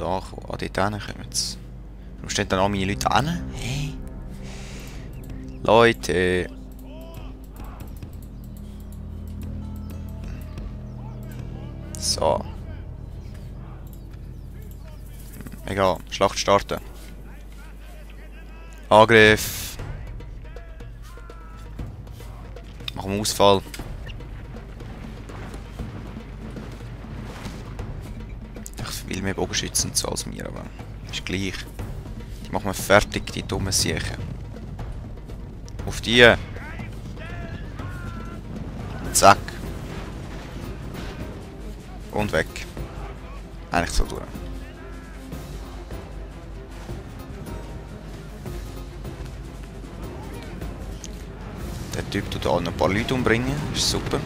da kommen? Ah, dort hin kommen sie. Warum stehen dann all meine Leute hin? Hey! Leute! So. Egal, Schlacht starten. Angriff! Machen wir Ausfall. Ich will mehr Bogenschützen so als mir, aber ist gleich. Die machen wir fertig, die dummen Siechen. Auf die! Zack! Und weg. Eigentlich so durch. Der Typ tut auch noch ein paar Leute umbringen, ist super.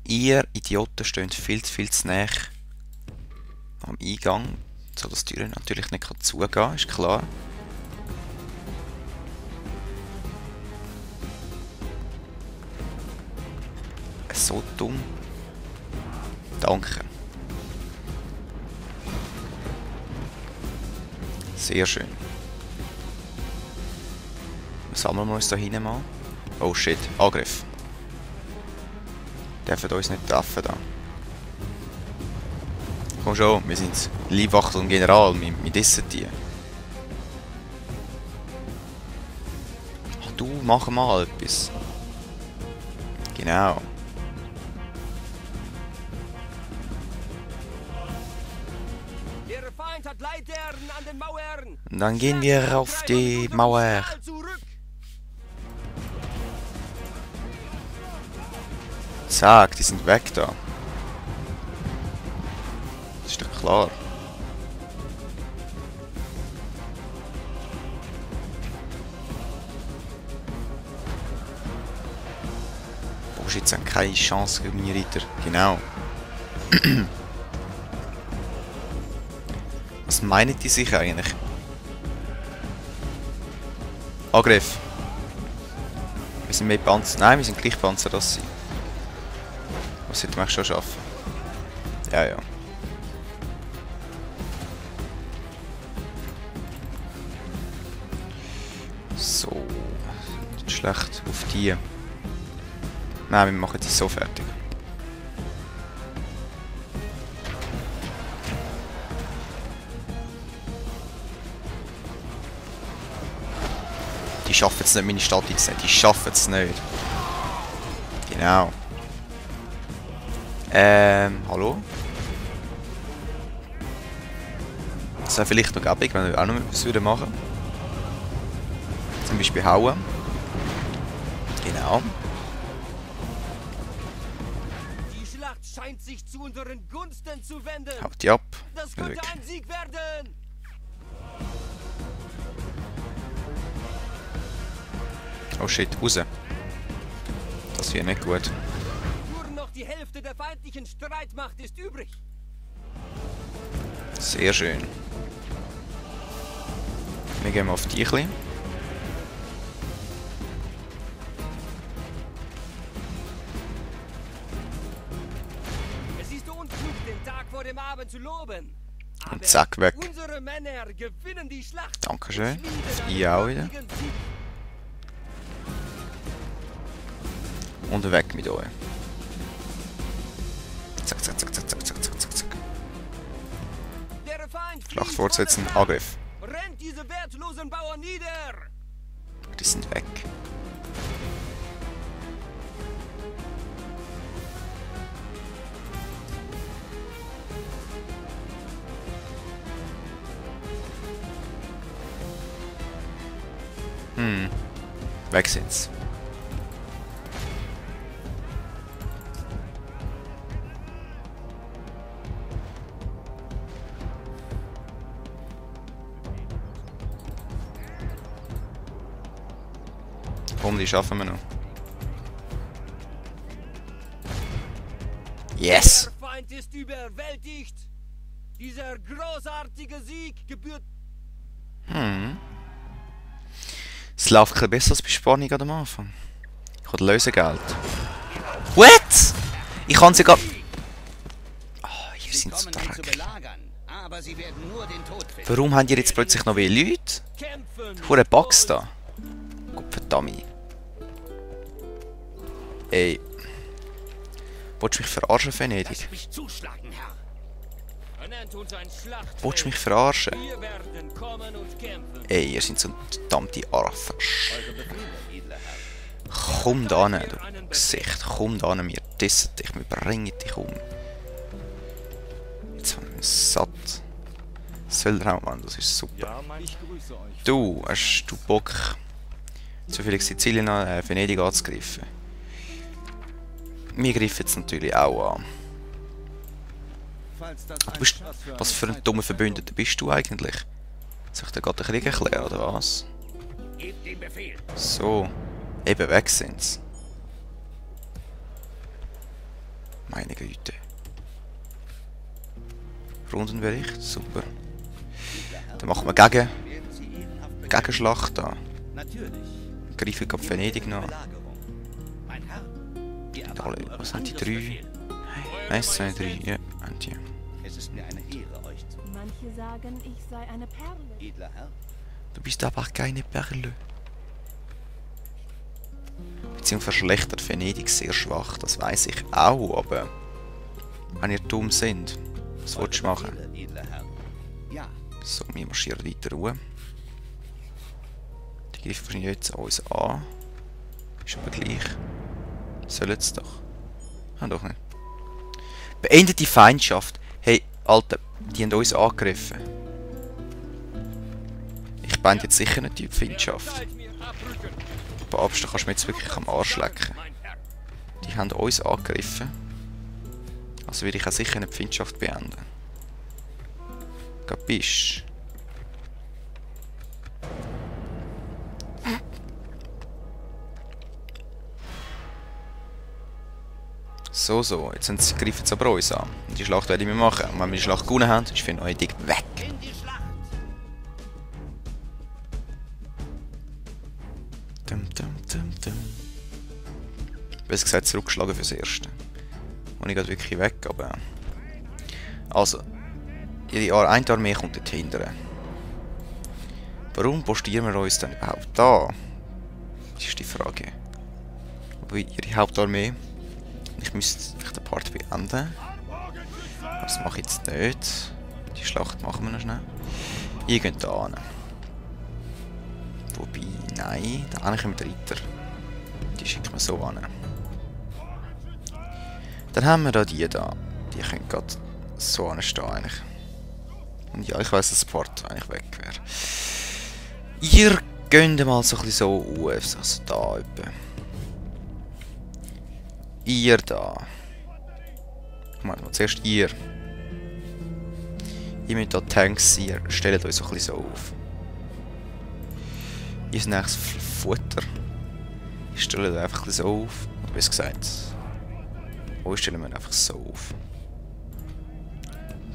Ihr Idioten steht viel zu nah am Eingang, so dass die Tür natürlich nicht zugehen kann, ist klar. So dumm. Danke. Sehr schön. Sammeln wir uns da hinten mal. Oh shit, Angriff. Dürfen uns nicht treffen da. Komm schon, wir sind Leibwacht und General, wir dissen die. Ach du, mach mal etwas. Genau. Und dann gehen wir auf die Mauer. Zack, die sind weg da. Das ist doch klar. Bogenschützen haben keine Chance gegen meine Ritter. Genau. Was meinen die sich eigentlich? Angriff. Wir sind mehr Panzer. Nein, wir sind gleich Panzer als sie. Was sollte man schon schaffen? Ja, ja. So. Nicht schlecht. Auf die. Nein, wir machen die so fertig. Die schaffen es nicht, meine Stadt einzunehmen. Die schaffen es nicht. Genau. Hallo? Das wäre vielleicht noch gäbig, wenn wir auch noch etwas machen würden. Zum Beispiel hauen. Genau. Die Schlacht scheint sich zu unseren Gunsten zu wenden. Haut die ab. Das könnte ein Sieg werden. Oh shit, raus. Das wäre nicht gut. Nur noch die Hälfte der feindlichen Streitmacht ist übrig. Sehr schön. Wir gehen mal auf die ein. Es ist unklug, den Tag vor dem Abend zu loben. Und zack, weg. Unsere Männer gewinnen die Schlacht. Dankeschön. Ihr auch wieder. Und weg mit euch. Zack, zack, zack, zack, zack, zack, zack, zack, zack. Schlacht fortsetzen, Angriff. Rennt diese wertlosen Bauern nieder! Die sind weg. Weg sind's. Komm, die schaffen wir noch. Yes! Der Feind ist überwältigt. Dieser großartige Sieg gebührt. Es läuft ein bisschen besser als bei Spanier am Anfang. Ich habe Lösegeld. What? Ich kann sie gar... Ah, ihr Sie seid so kommen, um zu dreckig. belagern, aber sie werden nur den Tod finden. Warum haben ihr jetzt plötzlich noch mehr Leute? Kämpfen. Hure Bugs da. Gott verdammt. Ey. Wolltest du mich verarschen, Venedig? Lasst mich zuschlagen, Herr. Ernennt uns ein Schlachtfeld. Wolltest du mich verarschen? Wir werden kommen und kämpfen. Ey, ihr seid so ein verdammte Arthurs. Eure Befehle, edler Herr. Komm da hin, du Gesicht. Komm da hin, wir dissen dich, wir bringen dich um. Jetzt haben wir uns satt. Söldnermann, das ist super. Ich grüße euch. Du, hast du Bock, so viele Sizilien an Venedig anzugreifen? Wir greifen jetzt natürlich auch an. Falls das Du bist, was für ein dummer Verbündeter bist du eigentlich? Soll ich dir gerade den Krieg erklären, oder was? Gebt den Befehl. So, eben weg sind's. Meine Güte. Rundenbericht, super. Dann machen wir Werden sie ehrenhaft begleiten? Gegenschlacht da. Natürlich. Greifen auf Venedig noch. Belagerung. Mein Herr. Wir Alle, erwarten was euren sind die 3? Angriffsbefehl. 1, 2, 3, ja, und ja. Es ist mir eine Ehre, euch zu... Manche sagen, ich sei eine Perle. Edler Herr. Du bist aber keine Perle. Beziehung verschlechtert Venedig sehr schwach, das weiß ich auch, aber wenn ihr dumm sind, was willst du machen? Befehle, edler Herr. Ja. So, wir marschieren weiter Ruhe. Die greifen wahrscheinlich jetzt uns an. Ist aber gleich. Sollen sie doch. Ah, doch nicht. Beendet die Feindschaft. Hey, Alter, die haben uns angegriffen. Ich beende jetzt sicher nicht die Feindschaft. Seid mir abrücken. Babst, da kannst du mir jetzt wirklich am Arsch lecken. Mein Herr. Die haben uns angegriffen. Also würde ich auch sicher eine Feindschaft beenden. Kapisch? So, jetzt greifen sie aber uns an. Und die Schlacht werde ich mir machen. Und wenn wir die Schlacht gewonnen haben, ist Venedig weg. In die Schlacht. Dum, dum, dum, dum. Besser gesagt, zurückgeschlagen fürs Erste. Und ich gehe wirklich weg, aber... Also, eine Armee kommt dort hinten. Warum postieren wir uns denn überhaupt da? Das ist die Frage. Aber ihre Hauptarmee... Ich müsste vielleicht den Part beenden. Das mache ich jetzt nicht. Die Schlacht machen wir noch schnell. Ihr geht da hin. Wobei, nein, da hin kommen die Ritter. Die schicken wir so an. Dann haben wir da die da. Die können gerade so anstehen eigentlich. Und ja, ich weiss, dass das Part eigentlich weg wäre. Ihr geht mal so ein bisschen so auf, also da etwa. Ihr da. Mal zuerst ihr. Ihr müsst da Tanks sein, ihr stellt euch so ein bisschen so auf. Ihr seid nächstes Futter. Ihr stellt euch einfach ein bisschen so auf. Oder besser gesagt, euch stellen wir einfach so auf.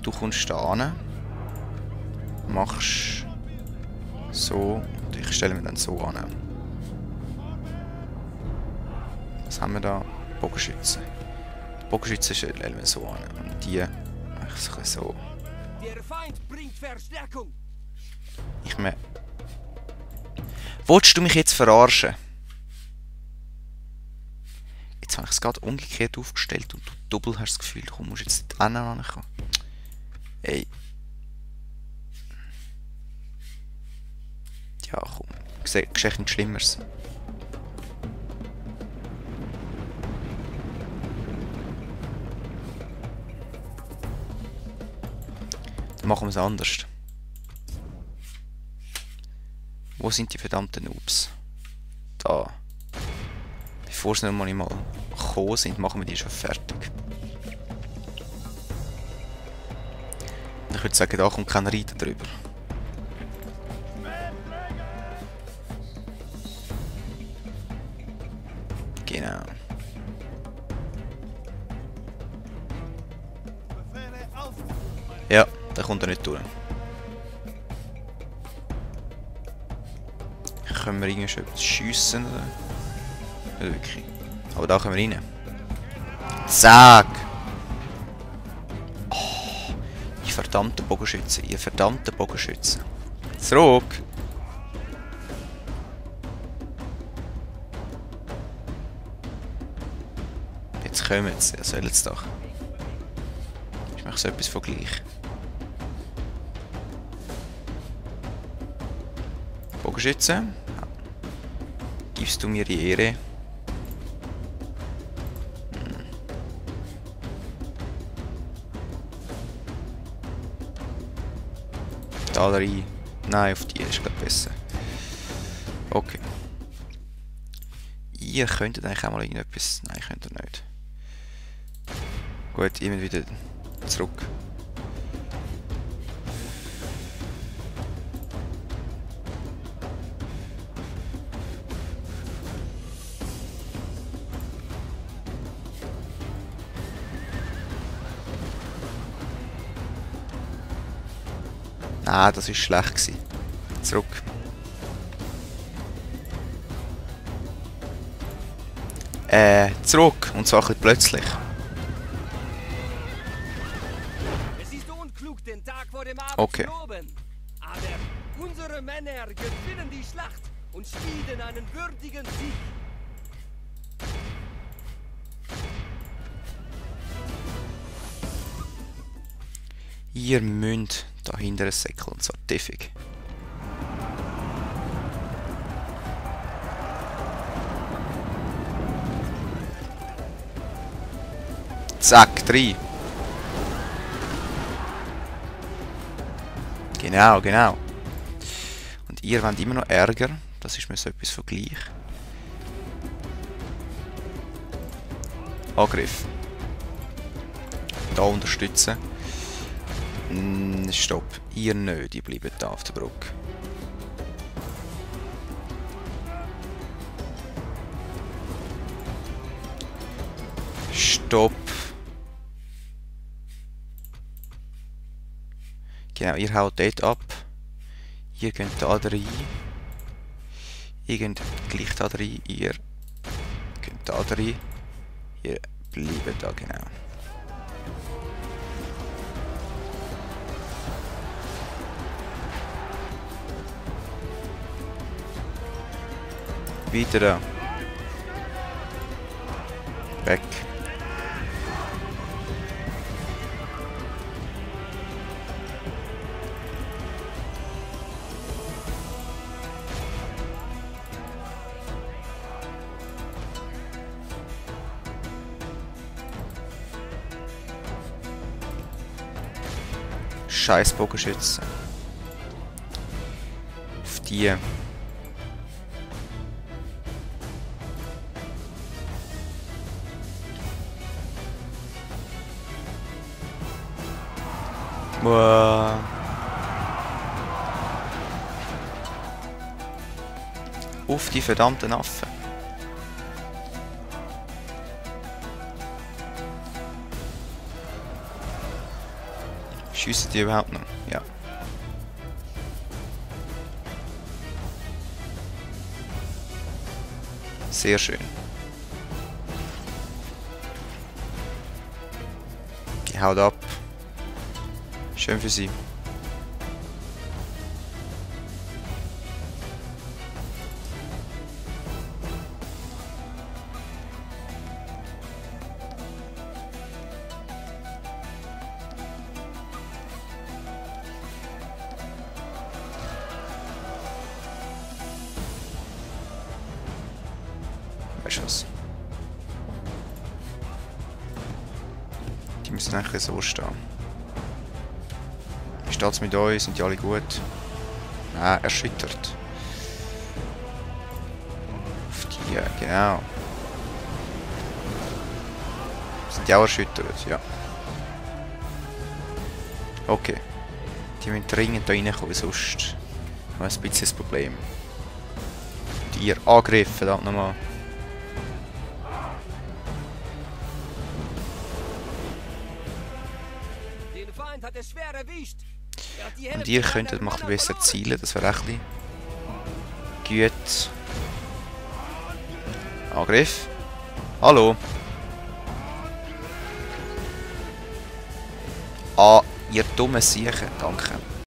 Du kommst da hin, machst so und ich stelle mir dann so an. Was haben wir da? Bogenschützen. Die Bogenschützen stellen wir so an. Und die einfach so ein bisschen so. Der Feind bringt Verstärkung. Ich meine. Wolltest du mich jetzt verarschen? Jetzt habe ich es gerade umgekehrt aufgestellt und du doppelt hast das Gefühl, du musst jetzt nicht ankommen. Ey. Ja, komm. Geschenk nichts Schlimmeres. Dann machen wir es anders. Wo sind die verdammten Noobs? Da. Bevor sie noch mal gekommen sind, machen wir die schon fertig. Und ich würde sagen, da kommt kein Reiter drüber. Genau. Ja, da kommt er nicht durch. Können wir irgendwie schon etwas schiessen oder? Nicht wirklich. Aber da können wir rein. Zack! Oh, ihr verdammten Bogenschützen, ihr verdammten Bogenschützen. Zurück! Jetzt kommen sie, ja sollen sie doch. Ich mache so etwas von gleich. Bogenschützen, gibst du mir die Ehre? Da rein. Nein, auf die ist glaube besser. Okay. Ihr könntet eigentlich auch mal irgendetwas... Nein, könnt ihr nicht. Gut, immer wieder zurück. Ah, das war schlecht gewesen. Zurück. Zurück. Und zwar ein bisschen plötzlich. Es ist unklug, den Tag vor dem Abend Okay. zu loben. Aber unsere Männer gewinnen die Schlacht und schmieden einen würdigen Sieg. Ihr müsst dahinter ein Säckel und zwar tiefig. Zack, 3. Genau, genau. Und ihr wollt immer noch Ärger. Das ist mir so etwas von gleich. Angriff. Da unterstützen. Stopp. Ihr nicht. Ihr bleibt da auf der Brücke. Stopp. Genau, ihr haut dort ab. Ihr könnt da rein. Ihr könnt gleich da rein. Ihr könnt da rein. Ihr bleibt da, genau. Weiter da. Weg. Scheiß Bogenschützen. Auf die. Wow. Auf die verdammten Affen. Schiessen die überhaupt noch? Ja. Sehr schön. Die haut ab. Schön für sie. Weißt du was? Die müssen eigentlich so stehen. Wie steht es mit euch? Sind die alle gut? Nein, erschüttert. Auf die, genau. Sind die auch erschüttert? Ja. Okay. Die müssen dringend da reinkommen, sonst haben wir ein bisschen das Problem. Die angreifen, verdammt nochmal. Den Feind hat es schwer erwischt. Er hat die Und Hälfte ihr seiner könntet mal ein Männer bisschen besser verloren. zielen, das wäre echt gut. Angriff. Hallo. Ah, ihr dummen Siechen. Danke.